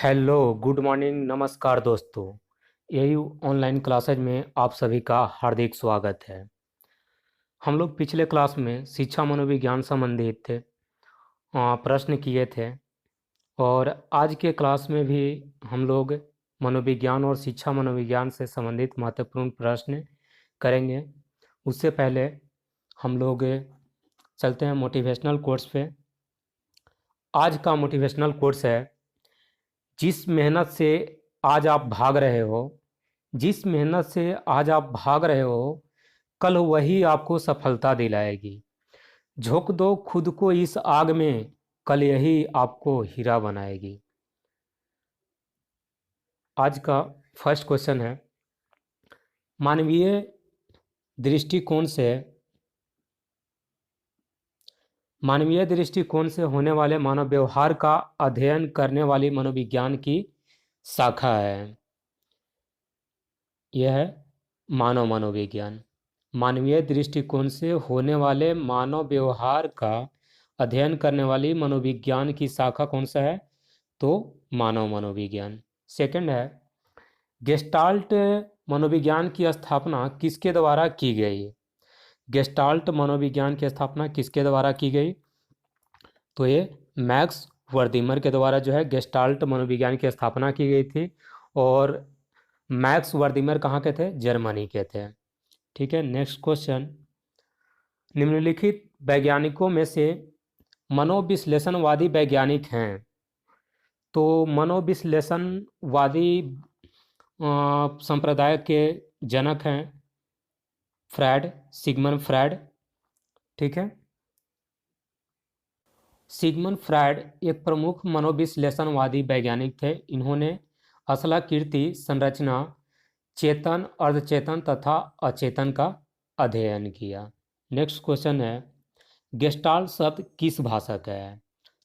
Hello, good morning, नमस्कार दोस्तों। यही ऑनलाइन क्लासेज में आप सभी का हार्दिक स्वागत है। हम लोग पिछले क्लास में शिक्षा मनोविज्ञान संबंधित प्रश्न किए थे और आज के क्लास में भी हम लोग मनोविज्ञान और शिक्षा मनोविज्ञान से संबंधित महत्वपूर्ण प्रश्न करेंगे। उससे पहले हम लोग चलते हैं मोटिवेशनल कोट्स पे। आज का मोटिवेशनल कोट्स है, जिस मेहनत से आज आप भाग रहे हो, जिस मेहनत से आज आप भाग रहे हो, कल वही आपको सफलता दिलाएगी। झोंक दो खुद को इस आग में, कल यही आपको हीरा बनाएगी। आज का फर्स्ट क्वेश्चन है, मानवीय दृष्टिकोण से मानवीय दृष्टिकोण से होने वाले मानव व्यवहार का अध्ययन करने वाली मनोविज्ञान की शाखा है। यह है मानव मनोविज्ञान। मानवीय दृष्टिकोण से होने वाले मानव व्यवहार का अध्ययन करने वाली मनोविज्ञान की शाखा कौन सा है? तो मानव मनोविज्ञान। सेकंड है, गेस्टाल्ट मनोविज्ञान की स्थापना किसके द्वारा की गई? गेस्टाल्ट मनोविज्ञान की स्थापना किसके द्वारा की गई? तो ये मैक्स वर्दीमर के द्वारा जो है गेस्टाल्ट मनोविज्ञान की स्थापना की गई थी। और मैक्स वर्दीमर कहाँ के थे? जर्मनी के थे। ठीक है, नेक्स्ट क्वेश्चन, निम्नलिखित वैज्ञानिकों में से मनोविश्लेषणवादी वैज्ञानिक हैं। तो मनोविश्लेषणवादी संप्रदाय के जनक हैं फ्रायड, सिगमंड फ्रायड। ठीक है, सिगमंड फ्रायड एक प्रमुख मनोविश्लेषणवादी वैज्ञानिक थे। इन्होंने असलाकृति संरचना, चेतन, अर्धचेतन तथा अचेतन का अध्ययन किया। नेक्स्ट क्वेश्चन है, गेस्टाल्ट शब्द किस भाषा का है?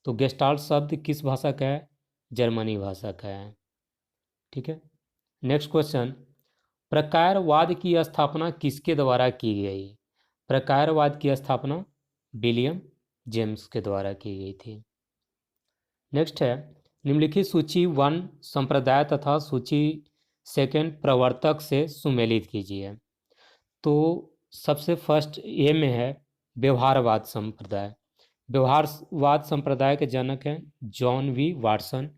तो गेस्टाल्ट शब्द किस भाषा का है? जर्मनी भाषा का है। ठीक है, नेक्स्ट क्वेश्चन, प्रकारवाद की स्थापना किसके द्वारा की गई? प्रकारवाद की स्थापना विलियम जेम्स के द्वारा की गई थी। नेक्स्ट है, निम्नलिखित सूची 1 संप्रदाय तथा सूची 2 प्रवर्तक से सुमेलित कीजिए। तो सबसे फर्स्ट ए में है व्यवहारवाद संप्रदाय। व्यवहारवाद संप्रदाय के जनक हैं जॉन वी वाटसन।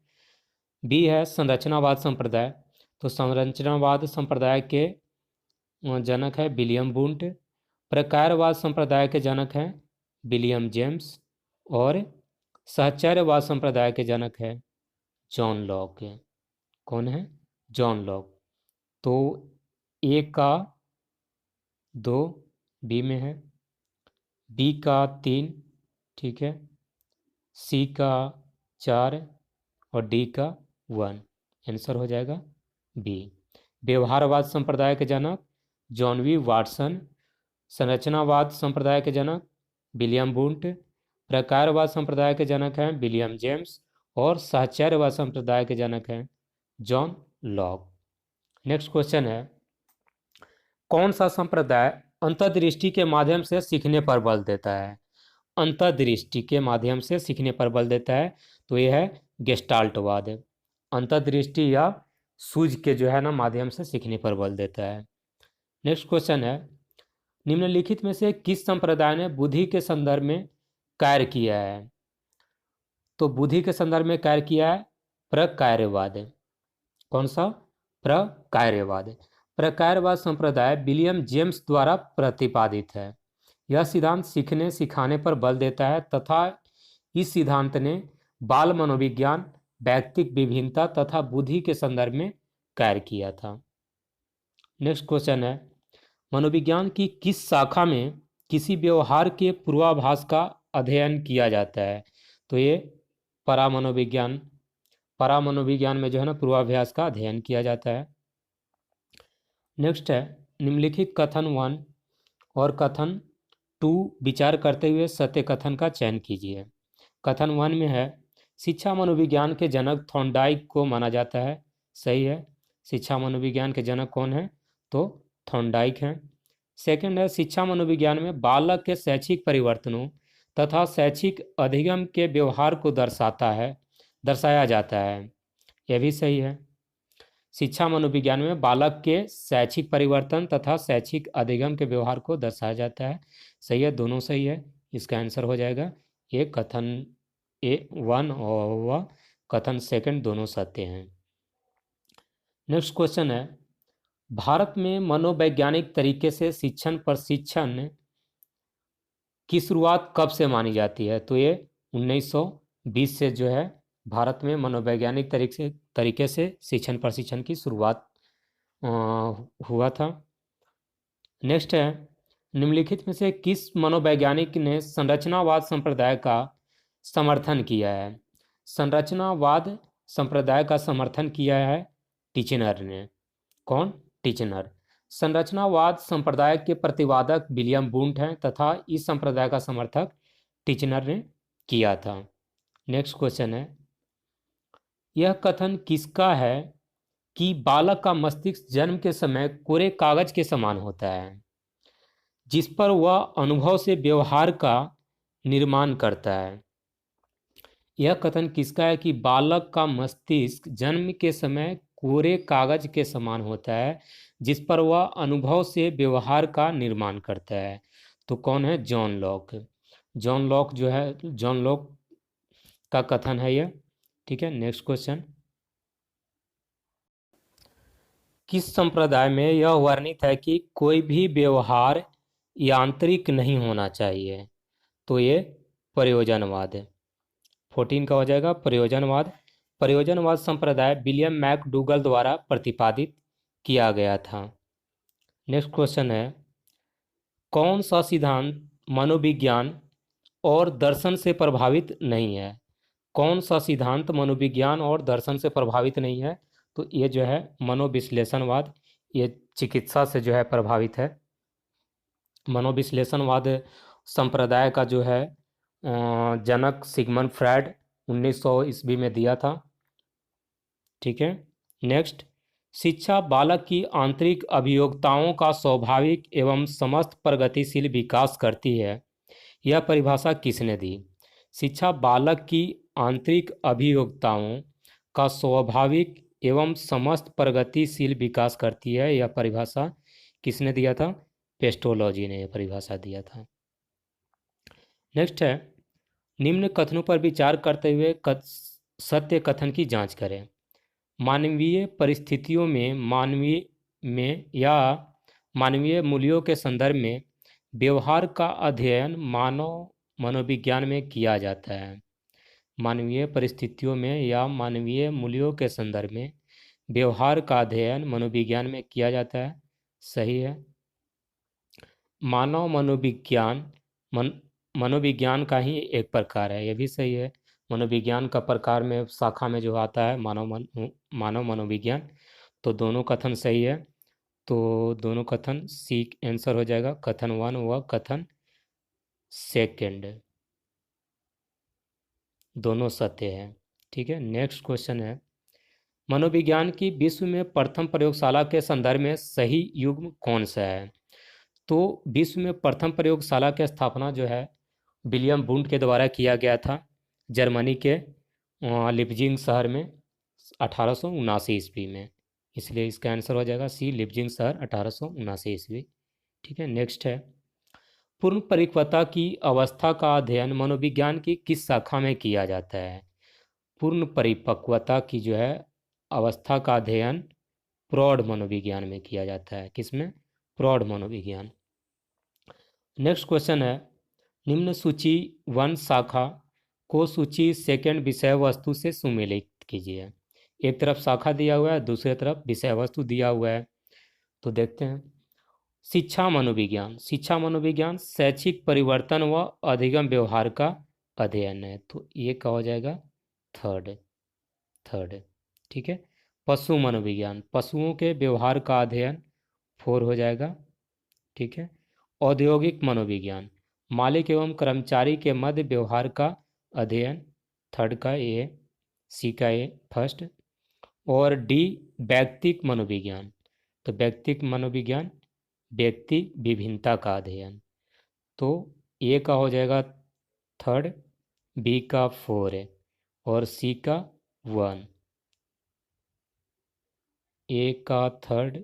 बी है संरचनावाद संप्रदाय। तो संरचनावाद संप्रदाय के जनक है विलियम वुंट। प्रकारवाद संप्रदाय के जनक हैं विलियम जेम्स। और सहचर्यवाद संप्रदाय के जनक है जॉन लॉक। कौन है? John Locke. तो ए का 2 बी में है, बी का 3, ठीक है, सी का 4 और डी का 1। आंसर हो जाएगा बी। व्यवहारवाद संप्रदाय के जनक जॉन वी वाटसन। संरचनावाद संप्रदाय के जनक विलियम वुंट। प्रकारवाद संप्रदाय के जनक हैं विलियम जेम्स। और सहचर्यवाद संप्रदाय के जनक हैं जॉन लॉक। नेक्स्ट क्वेश्चन है, कौन सा संप्रदाय अंतर्दृष्टि के माध्यम से सीखने पर बल देता है? अंतर्दृष्टि के माध्यम से सीखने पर बल देता है। तो यह है गेस्टाल्टवाद। अंतर्दृष्टि या सूझ के जो है ना माध्यम से सीखने पर बल देता है। नेक्स्ट क्वेश्चन है, निम्नलिखित में से किस संप्रदाय ने बुद्धि के संदर्भ में कार्य किया है? तो बुद्धि के संदर्भ में कार्य किया है प्रकार्यवाद। कौन सा? प्रकार्यवाद। प्रकार्यवाद संप्रदाय विलियम जेम्स द्वारा प्रतिपादित है। यह सिद्धांत सीखने सिखाने पर बल देता है तथा इस सिद्धांत ने बाल मनोविज्ञान, व्यक्तिक विभिन्नता तथा बुद्धि के संदर्भ में कार्य किया था। नेक्स्ट क्वेश्चन है, मनोविज्ञान की किस शाखा में किसी व्यवहार के पूर्वाभास का अध्ययन किया जाता है? तो ये परामनोविज्ञान में जो है ना पूर्वाभास का अध्ययन किया जाता है। नेक्स्ट है, निम्नलिखित कथन 1 और कथन 2 विचार करते हुए सत्य कथन का चयन कीजिए। कथन 1 में है, शिक्षा मनोविज्ञान के जनक थॉर्नडाइक को माना जाता है। सही है, शिक्षा मनोविज्ञान के जनक कौन है? तो थॉर्नडाइक हैं। सेकंड है, शिक्षा मनोविज्ञान में बालक के शैक्षिक परिवर्तनों तथा शैक्षिक अधिगम के व्यवहार को दर्शाया जाता है। यह भी सही है। शिक्षा मनोविज्ञान में बालक के शैक्षिक परिवर्तन तथा शैक्षिक अधिगम के व्यवहार को दर्शाया जाता है। सही है, दोनों सही है। इसका आंसर हो जाएगा ये कथन A1 और वह कथन सेकंड दोनों सत्य हैं। नेक्स्ट क्वेश्चन है, भारत में मनोवैज्ञानिक तरीके से शिक्षण प्रशिक्षण की शुरुआत कब से मानी जाती है? तो ये 1920 से जो है भारत में मनोवैज्ञानिक तरीके से शिक्षण प्रशिक्षण की शुरुआत हुआ था। नेक्स्ट है, निम्नलिखित में से किस मनोवैज्ञानिक ने संरचनावाद संप्रदाय का समर्थन किया है? संरचनावाद संप्रदाय का समर्थन किया है टिचनर ने। कौन? टिचनर। संरचनावाद संप्रदाय के प्रतिवादक विलियम वुंट हैं तथा इस संप्रदाय का समर्थक टिचनर ने किया था। नेक्स्ट क्वेश्चन है, यह कथन किसका है कि बालक का मस्तिष्क जन्म के समय कोरे कागज के समान होता है, जिस पर वह अनुभव से व्यवहार का निर्माण करता है? यह कथन किसका है कि बालक का मस्तिष्क जन्म के समय कोरे कागज के समान होता है, जिस पर वह अनुभव से व्यवहार का निर्माण करता है? तो कौन है? John Locke. जॉन लॉक जो है, जॉन लॉक का कथन है यह। ठीक है, नेक्स्ट क्वेश्चन, किस संप्रदाय में यह वर्णित है कि कोई भी व्यवहार यांत्रिक नहीं होना चाहिए? तो ये प्रयोजनवाद है। 14 का हो जाएगा प्रयोजनवाद। प्रयोजनवाद संप्रदाय विलियम मैकडूगल द्वारा प्रतिपादित किया गया था। नेक्स्ट क्वेश्चन है, कौन सा सिद्धांत मनोविज्ञान और दर्शन से प्रभावित नहीं है? कौन सा सिद्धांत मनोविज्ञान और दर्शन से प्रभावित नहीं है? तो ये जो है मनोविश्लेषणवाद, ये चिकित्सा से जो है प्रभावित है। मनोविश्लेषणवाद संप्रदाय का जो है जनक सिगमंड फ्रायड 1900 ईस्वी में दिया था। ठीक है, नेक्स्ट, शिक्षा बालक की आंतरिक अभियोक्ताओं का स्वाभाविक एवं समस्त प्रगतिशील विकास करती है, यह परिभाषा किसने दी? शिक्षा बालक की आंतरिक अभियोक्ताओं का स्वाभाविक एवं समस्त प्रगतिशील विकास करती है, यह परिभाषा किसने दिया था? पेस्टोलॉजी ने यह परिभाषा दिया था। नेक्स्ट है, निम्न कथनों पर विचार करते हुए सत्य कथन की जांच करें। मानवीय परिस्थितियों में मानवीय मूल्यों के संदर्भ में व्यवहार का अध्ययन मानव मनोविज्ञान में किया जाता है। मानवीय परिस्थितियों में या मानवीय मूल्यों के संदर्भ में व्यवहार का अध्ययन मनोविज्ञान में किया जाता है। सही है। मानव मनोविज्ञान मनोविज्ञान का ही एक प्रकार है, यह भी सही है। मनोविज्ञान का प्रकार में शाखा में जो आता है मानव मनोविज्ञान, तो दोनों कथन सही है। तो दोनों कथन सी आंसर हो जाएगा, कथन 1 व कथन सेकंड दोनों सत्य है। ठीक है, नेक्स्ट क्वेश्चन है, मनोविज्ञान की विश्व में प्रथम प्रयोगशाला के संदर्भ में सही युग्म कौन सा है? तो विश्व में प्रथम प्रयोगशाला की स्थापना जो है विलियम वुंट के द्वारा किया गया था, जर्मनी के लिप्जिंग शहर में 1879 ईस्वी में। इसलिए इसका आंसर हो जाएगा सी, लिप्जिंग शहर 1879 ईस्वी। ठीक है, नेक्स्ट है, पूर्ण परिपक्वता की अवस्था का अध्ययन मनोविज्ञान की किस शाखा में किया जाता है? पूर्ण परिपक्वता की जो है अवस्था का अध्ययन प्रौढ़ मनोविज्ञान में किया जाता है। किसमें? प्रौढ़ मनोविज्ञान। नेक्स्ट क्वेश्चन है, निम्न सूची 1 शाखा को सूची सेकंड विषय वस्तु से सुमेलित कीजिए। एक तरफ शाखा दिया हुआ है, दूसरी तरफ विषय वस्तु दिया हुआ है। तो देखते हैं, शिक्षा मनोविज्ञान। शिक्षा मनोविज्ञान शैक्षिक परिवर्तन व अधिगम व्यवहार का अध्ययन है, तो ये क्या हो जाएगा? थर्ड। ठीक है, पशु मनोविज्ञान, पशुओं के व्यवहार का अध्ययन 4 हो जाएगा। ठीक है, औद्योगिक मनोविज्ञान, मालिक एवं कर्मचारी के मध्य व्यवहार का अध्ययन, 3 का ए, सी का ए फर्स्ट। और डी व्यक्तिक मनोविज्ञान, तो व्यक्तिक मनोविज्ञान व्यक्ति विभिन्नता का अध्ययन, तो ए का हो जाएगा 3, बी का 4 है और सी का 1। ए का 3,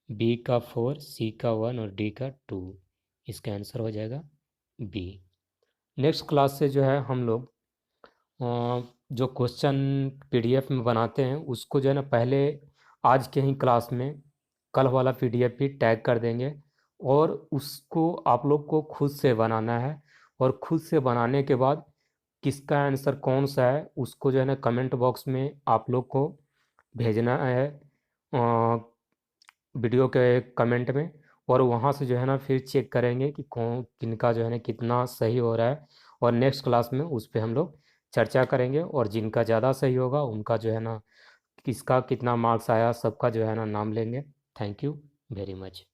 बी का 4, सी का 1 और डी का 2। इसका आंसर हो जाएगा बी। नेक्स्ट क्लास से जो है हम लोग जो क्वेश्चन पीडीएफ में बनाते हैं उसको जो है ना पहले आज के ही क्लास में कल वाला पीडीएफ भी टैग कर देंगे, और उसको आप लोग को खुद से बनाना है। और खुद से बनाने के बाद किसका आंसर कौन सा है उसको जो है ना कमेंट बॉक्स में आप लोग को भेजना है, वीडियो के कमेंट में। और वहाँ से जो है ना फिर चेक करेंगे कि कौन किनका जो है ना कितना सही हो रहा है, और नेक्स्ट क्लास में उस पर हम लोग चर्चा करेंगे, और जिनका ज़्यादा सही होगा उनका जो है ना किसका कितना मार्क्स आया सबका जो है ना नाम लेंगे। Thank you very much.